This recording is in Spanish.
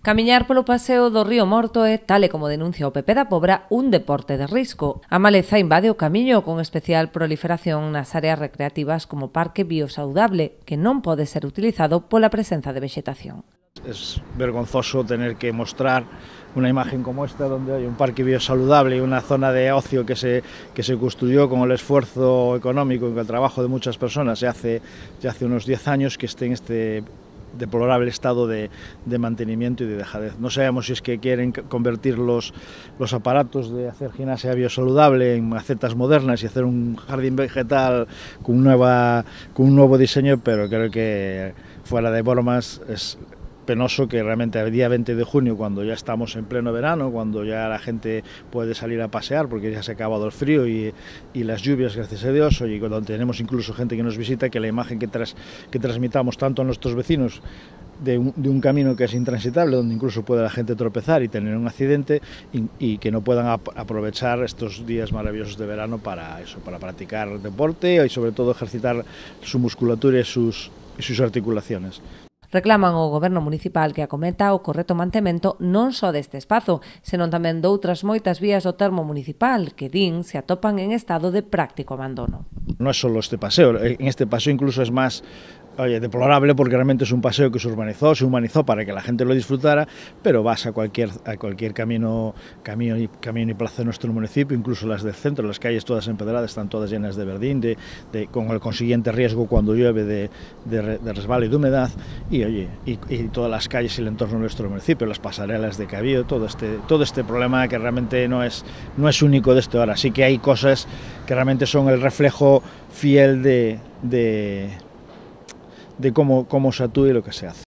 Camiñar polo paseo do Río Morto é, tal e como denuncia o PP da Pobra, un deporte de risco. A maleza invade o camiño con especial proliferación nas áreas recreativas como parque biosaudable, que non pode ser utilizado pola presenza de vexetación. Es vergonzoso tener que mostrar una imagen como esta, donde hay un parque biosaludable y una zona de ocio que se construyó con el esfuerzo económico y con el trabajo de muchas personas ya hace unos 10 años, que esté en este deplorable estado de mantenimiento y de dejadez. No sabemos si es que quieren convertir los aparatos de hacer gimnasia biosaludable en macetas modernas y hacer un jardín vegetal con un nuevo diseño, pero creo que, fuera de bromas, es penoso que realmente el día 20 de junio, cuando ya estamos en pleno verano, cuando ya la gente puede salir a pasear porque ya se ha acabado el frío y las lluvias, gracias a Dios, y cuando tenemos incluso gente que nos visita, que la imagen que transmitamos tanto a nuestros vecinos de un camino que es intransitable, donde incluso puede la gente tropezar y tener un accidente, y que no puedan aprovechar estos días maravillosos de verano para eso, para practicar deporte y sobre todo ejercitar su musculatura y sus articulaciones. Reclaman ao Goberno municipal que acometa o correcto mantemento non só deste espazo, senón tamén doutras moitas vías do termo municipal que, din, se atopan en estado de práctico abandono. No es solo este paseo, en este paseo incluso es más deplorable, porque realmente es un paseo que se humanizó para que la gente lo disfrutara, pero vas a cualquier camino y plaza de nuestro municipio, incluso las del centro, las calles todas empedradas, están todas llenas de verdín, con el consiguiente riesgo cuando llueve de resbalo y de humedad, y todas las calles y el entorno de nuestro municipio, las pasarelas de Cabildo, todo este problema que realmente no es único de esto ahora. Sí que hay cosas que realmente son el reflejo fiel de cómo se actúa y lo que se hace.